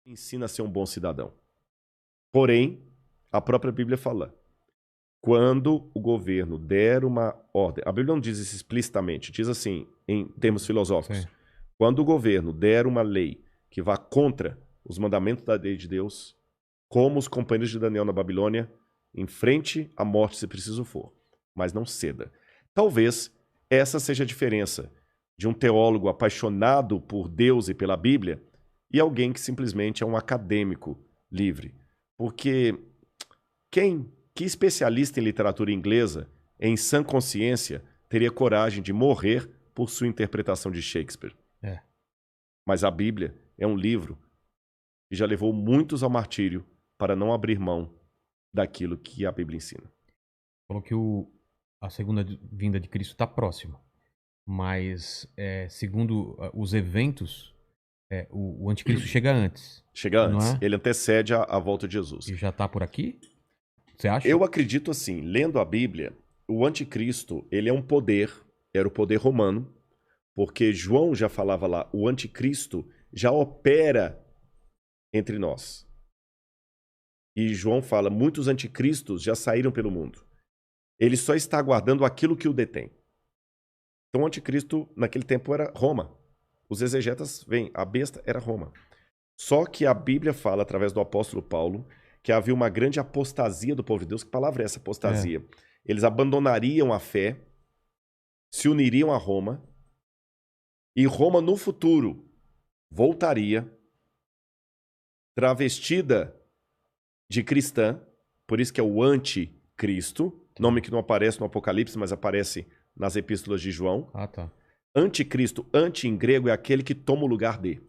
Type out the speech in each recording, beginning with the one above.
ensina a ser um bom cidadão. Porém, a própria Bíblia fala, quando o governo der uma ordem, a Bíblia não diz isso explicitamente, diz assim, em termos filosóficos, Sim. quando o governo der uma lei que vá contra os mandamentos da lei de Deus, como os companheiros de Daniel na Babilônia, enfrente a morte se preciso for, mas não ceda. Talvez essa seja a diferença de um teólogo apaixonado por Deus e pela Bíblia e alguém que simplesmente é um acadêmico livre. Porque que especialista em literatura inglesa, em sã consciência, teria coragem de morrer por sua interpretação de Shakespeare? É. Mas a Bíblia é um livro que já levou muitos ao martírio para não abrir mão daquilo que a Bíblia ensina. Falou que a segunda vinda de Cristo está próxima. Mas, segundo os eventos, o anticristo chega antes. Chega Não antes. é? Ele antecede a volta de Jesus. E já está por aqui? Você acha? Eu acredito assim, lendo a Bíblia, o anticristo, ele é um poder, era o poder romano, porque João já falava lá, o anticristo já opera entre nós. E João fala, muitos anticristos já saíram pelo mundo. Ele só está aguardando aquilo que o detém. Então o anticristo naquele tempo era Roma. Os exegetas veem, a besta era Roma. Só que a Bíblia fala, através do apóstolo Paulo, que havia uma grande apostasia do povo de Deus. Que palavra é essa, apostasia? Eles abandonariam a fé, se uniriam a Roma, e Roma no futuro voltaria travestida de cristã, por isso que é o anticristo, nome que não aparece no Apocalipse, mas aparece nas epístolas de João. Ah, tá. Anticristo, anti em grego, é aquele que toma o lugar de.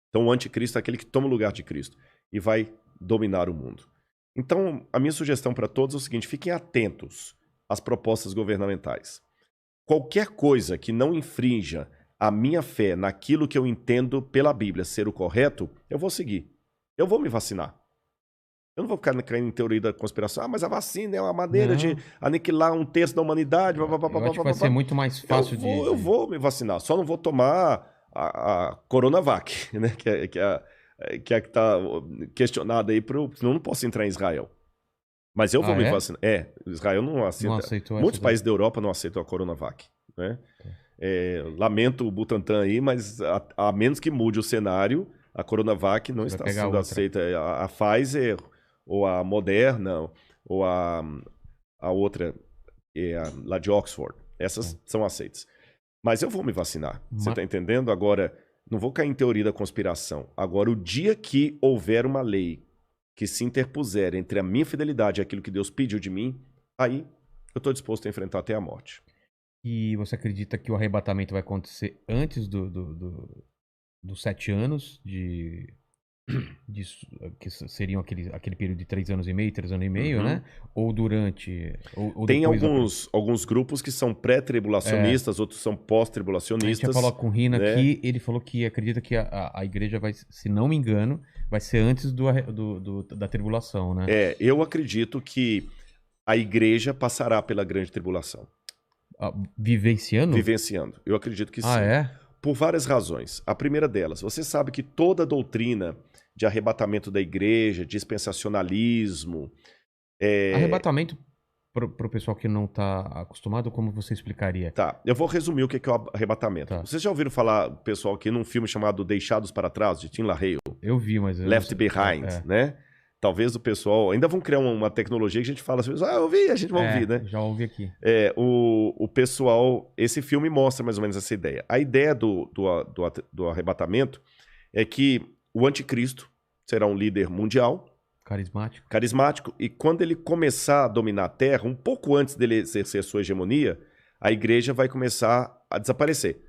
Então o anticristo é aquele que toma o lugar de Cristo e vai dominar o mundo. Então a minha sugestão para todos é o seguinte, fiquem atentos às propostas governamentais. Qualquer coisa que não infrinja a minha fé naquilo que eu entendo pela Bíblia ser o correto, eu vou seguir. Eu vou me vacinar. Eu não vou ficar caindo em teoria da conspiração. Ah, mas a vacina é uma maneira de aniquilar um terço da humanidade. Eu acho que vai ser muito mais fácil Eu vou me vacinar. Só não vou tomar a Coronavac, né? Que está questionada aí, senão eu não posso entrar em Israel. Mas eu vou me vacinar. Israel não aceita. Não aceitou Muitos países da Europa não aceitam a Coronavac, né? Lamento o Butantan aí, mas a menos que mude o cenário, a Coronavac não está sendo aceita. A Pfizer, ou a Moderna, ou a outra, lá de Oxford. Essas são aceitas. Mas eu vou me vacinar. Você está entendendo? Agora, não vou cair em teoria da conspiração. Agora, o dia que houver uma lei que se interpuser entre a minha fidelidade e aquilo que Deus pediu de mim, aí eu estou disposto a enfrentar até a morte. E você acredita que o arrebatamento vai acontecer antes dos 7 anos que seriam aquele período de 3 anos e meio, 3 anos e meio, né? Ou durante... Ou tem alguns grupos que são pré-tribulacionistas, outros são pós-tribulacionistas. A gente já falou com o Rina aqui, ele falou que acredita que a igreja vai, se não me engano, vai ser antes da tribulação, né? Eu acredito que a igreja passará pela grande tribulação. Vivenciando? Vivenciando. Eu acredito que sim. Por várias razões. A primeira delas, você sabe que toda a doutrina de arrebatamento da igreja, dispensacionalismo... Arrebatamento, para o pessoal que não está acostumado, como você explicaria? Tá, eu vou resumir o que é o arrebatamento. Tá. Vocês já ouviram falar, pessoal, aqui num filme chamado Deixados para Trás, de Tim LaHaye? Eu vi, mas... Left Behind, né? Talvez o pessoal... Ainda vão criar uma tecnologia que a gente fala assim, eu vi, a gente vai ouvir, né? Já ouvi aqui. O pessoal... Esse filme mostra mais ou menos essa ideia. A ideia do arrebatamento é que o anticristo será um líder mundial. Carismático. E quando ele começar a dominar a Terra, um pouco antes dele exercer sua hegemonia, a igreja vai começar a desaparecer.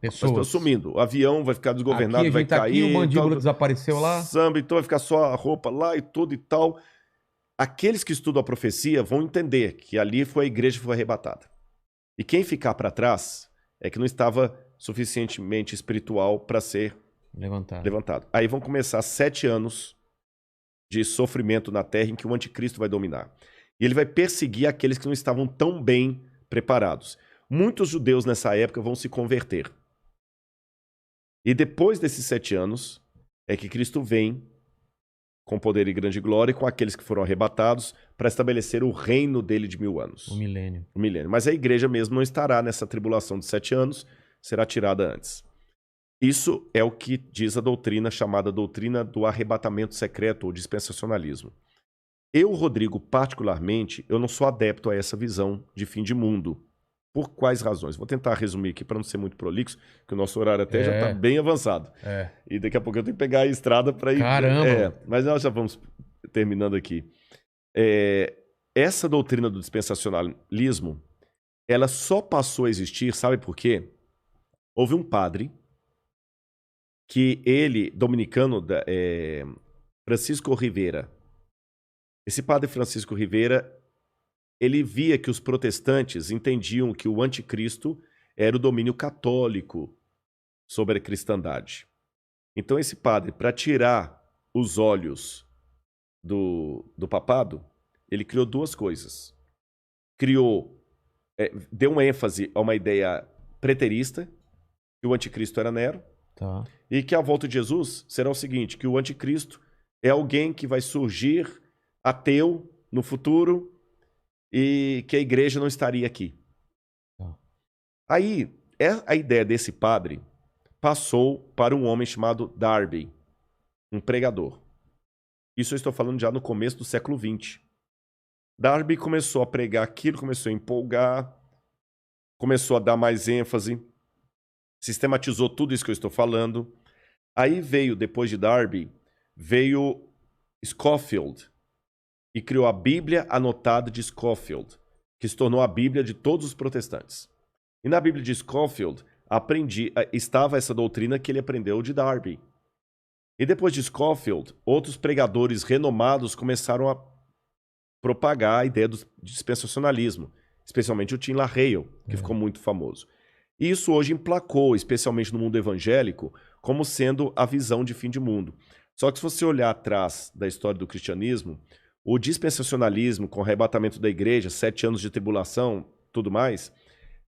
Pessoas sumindo. O avião vai ficar desgovernado, vai cair. Aqui, o mandíbula desapareceu lá. Samba, então vai ficar só a roupa lá e tudo e tal. Aqueles que estudam a profecia vão entender que ali foi a igreja que foi arrebatada. E quem ficar para trás é que não estava suficientemente espiritual para ser levantado. Aí vão começar 7 anos de sofrimento na terra em que o anticristo vai dominar. E ele vai perseguir aqueles que não estavam tão bem preparados. Muitos judeus nessa época vão se converter. E depois desses 7 anos, é que Cristo vem com poder e grande glória, e com aqueles que foram arrebatados, para estabelecer o reino dele de 1000 anos. O milênio. O milênio. Mas a igreja mesmo não estará nessa tribulação de 7 anos, será tirada antes. Isso é o que diz a doutrina chamada doutrina do arrebatamento secreto ou dispensacionalismo. Eu, Rodrigo, particularmente, eu não sou adepto a essa visão de fim de mundo. Por quais razões? Vou tentar resumir aqui para não ser muito prolixo, que o nosso horário até já está bem avançado. E daqui a pouco eu tenho que pegar a estrada para ir... Caramba! Mas nós já vamos terminando aqui. Essa doutrina do dispensacionalismo, ela só passou a existir, sabe por quê? Houve um padre que ele, dominicano, Francisco Rivera. Esse padre Francisco Rivera, ele via que os protestantes entendiam que o anticristo era o domínio católico sobre a cristandade. Então esse padre, para tirar os olhos do papado, ele criou 2 coisas. Deu uma ênfase a uma ideia preterista, que o anticristo era Nero, e que a volta de Jesus será o seguinte, que o anticristo é alguém que vai surgir ateu no futuro, e que a igreja não estaria aqui. Aí, a ideia desse padre passou para um homem chamado Darby, um pregador. Isso eu estou falando já no começo do século XX. Darby começou a pregar aquilo, começou a empolgar, começou a dar mais ênfase, sistematizou tudo isso que eu estou falando. Aí veio, depois de Darby, veio Scofield, e criou a Bíblia Anotada de Scofield, que se tornou a Bíblia de todos os protestantes. E na Bíblia de Scofield estava essa doutrina que ele aprendeu de Darby. E depois de Scofield, outros pregadores renomados começaram a propagar a ideia do dispensacionalismo, especialmente o Tim LaHale, que ficou muito famoso. E isso hoje emplacou, especialmente no mundo evangélico, como sendo a visão de fim de mundo. Só que se você olhar atrás da história do cristianismo, o dispensacionalismo, com o arrebatamento da igreja, 7 anos de tribulação, tudo mais,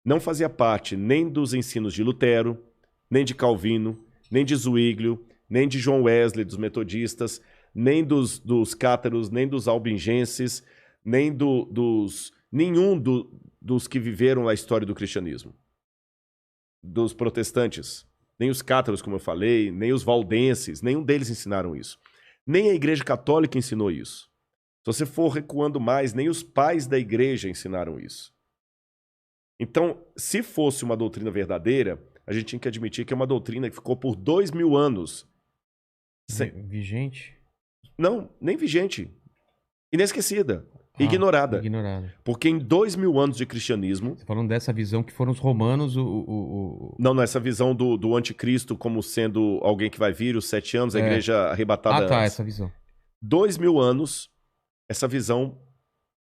não fazia parte nem dos ensinos de Lutero, nem de Calvino, nem de Zwinglio, nem de John Wesley, dos metodistas, nem dos cátaros, nem dos albingenses, nem nenhum dos que viveram a história do cristianismo. Dos protestantes. Nem os cátaros, como eu falei, nem os valdenses, nenhum deles ensinaram isso. Nem a Igreja Católica ensinou isso. Se você for recuando mais, nem os pais da igreja ensinaram isso. Então, se fosse uma doutrina verdadeira, a gente tinha que admitir que é uma doutrina que ficou por 2000 anos. Vigente? Não, nem vigente. Inesquecida. Ignorada. Porque em 2000 anos de cristianismo... Você falando dessa visão que foram os romanos... Não, essa visão do anticristo como sendo alguém que vai vir, os 7 anos, a igreja arrebatada antes. Essa visão. 2000 anos... Essa visão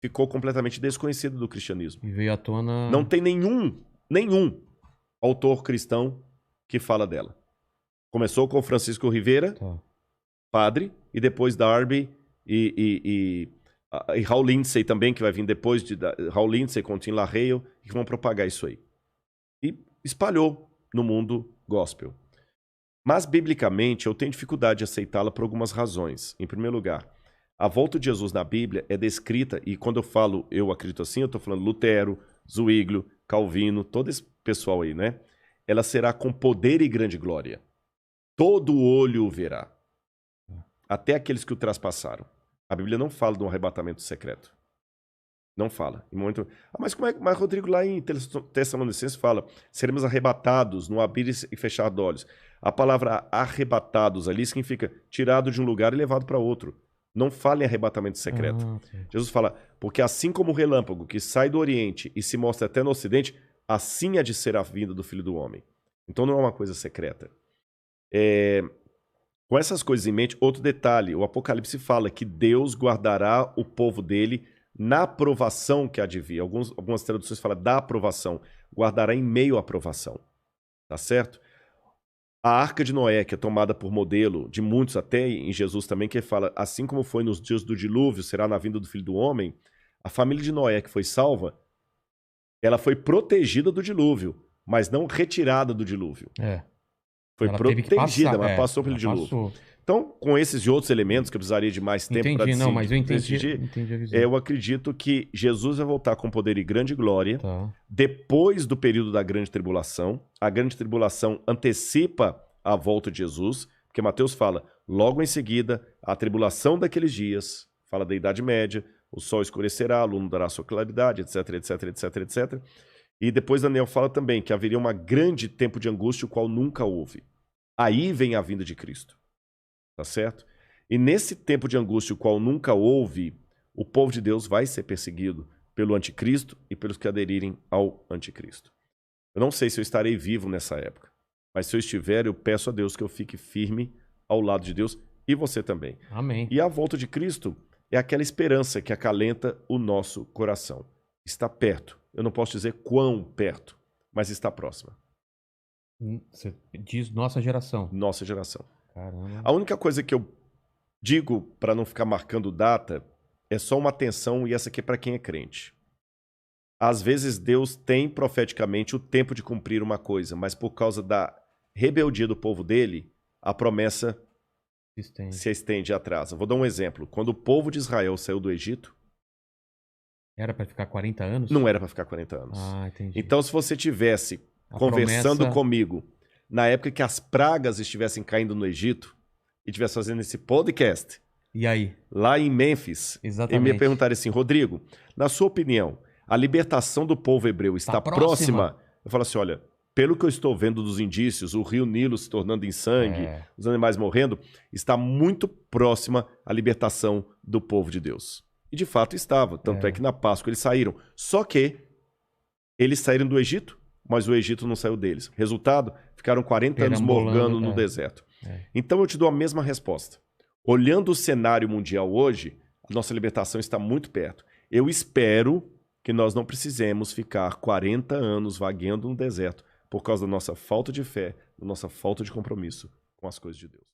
ficou completamente desconhecida do cristianismo. E veio à tona... Não tem nenhum autor cristão que fala dela. Começou com Francisco Rivera, padre, e depois Darby e Hal Lindsey também, que vai vir depois de Hal Lindsey com Tim LaHale, que vão propagar isso aí. E espalhou no mundo gospel. Mas, biblicamente, eu tenho dificuldade de aceitá-la por algumas razões. Em primeiro lugar, a volta de Jesus na Bíblia é descrita, e quando eu falo eu acredito assim, eu estou falando Lutero, Zwinglio, Calvino, todo esse pessoal aí, né? Ela será com poder e grande glória. Todo olho o verá. Até aqueles que o traspassaram. A Bíblia não fala de um arrebatamento secreto. Não fala. Em momento... mas como é que Rodrigo lá em Tessalonicenses fala? Seremos arrebatados no abrir e fechar de olhos. A palavra arrebatados ali significa tirado de um lugar e levado para outro. Não fala em arrebatamento secreto. Jesus fala, porque assim como o relâmpago que sai do Oriente e se mostra até no Ocidente, assim há de ser a vinda do Filho do Homem. Então não é uma coisa secreta. Com essas coisas em mente, outro detalhe, o Apocalipse fala que Deus guardará o povo dele na provação que há de vir. Algumas traduções falam da aprovação. Guardará em meio à aprovação. Tá certo? A Arca de Noé, que é tomada por modelo de muitos, até em Jesus também, que fala, assim como foi nos dias do dilúvio, será na vinda do Filho do Homem, a família de Noé que foi salva, ela foi protegida do dilúvio, mas não retirada do dilúvio. Foi protegida, mas passou pelo dilúvio. Então, com esses e outros elementos, que eu precisaria de mais tempo para decidir, não, mas eu entendi a visão. eu acredito que Jesus vai voltar com poder e grande glória Tá. depois do período da grande tribulação. A grande tribulação antecipa a volta de Jesus, porque Mateus fala, logo em seguida, a tribulação daqueles dias, fala da Idade Média, o sol escurecerá, a lua dará sua claridade, etc, etc, etc, etc. E depois Daniel fala também que haveria um grande tempo de angústia, o qual nunca houve. Aí vem a vinda de Cristo. Tá certo? E nesse tempo de angústia, o qual nunca houve, o povo de Deus vai ser perseguido pelo anticristo e pelos que aderirem ao anticristo. Eu não sei se eu estarei vivo nessa época, mas se eu estiver, eu peço a Deus que eu fique firme ao lado de Deus e você também. Amém. E a volta de Cristo é aquela esperança que acalenta o nosso coração. Está perto. Eu não posso dizer quão perto, mas está próxima. Você diz nossa geração. Nossa geração. Caramba. A única coisa que eu digo para não ficar marcando data é só uma atenção, e essa aqui é para quem é crente. Às vezes Deus tem profeticamente o tempo de cumprir uma coisa, mas por causa da rebeldia do povo dele, a promessa se estende e atrasa. Vou dar um exemplo. Quando o povo de Israel saiu do Egito... Era para ficar 40 anos? Não era para ficar 40 anos. Ah, entendi. Então, se você tivesse conversando comigo na época que as pragas estivessem caindo no Egito e estivesse fazendo esse podcast... E aí? Lá em Mênfis, exatamente, e me perguntaram assim, Rodrigo, na sua opinião, a libertação do povo hebreu está próxima? Eu falo assim, olha, pelo que eu estou vendo dos indícios, o rio Nilo se tornando em sangue, os animais morrendo, está muito próxima a libertação do povo de Deus. E de fato estava, tanto é que na Páscoa eles saíram. Só que eles saíram do Egito, mas o Egito não saiu deles. Resultado, ficaram 40 anos morgando no deserto. Então eu te dou a mesma resposta. Olhando o cenário mundial hoje, a nossa libertação está muito perto. Eu espero que nós não precisemos ficar 40 anos vagueando no deserto por causa da nossa falta de fé, da nossa falta de compromisso com as coisas de Deus.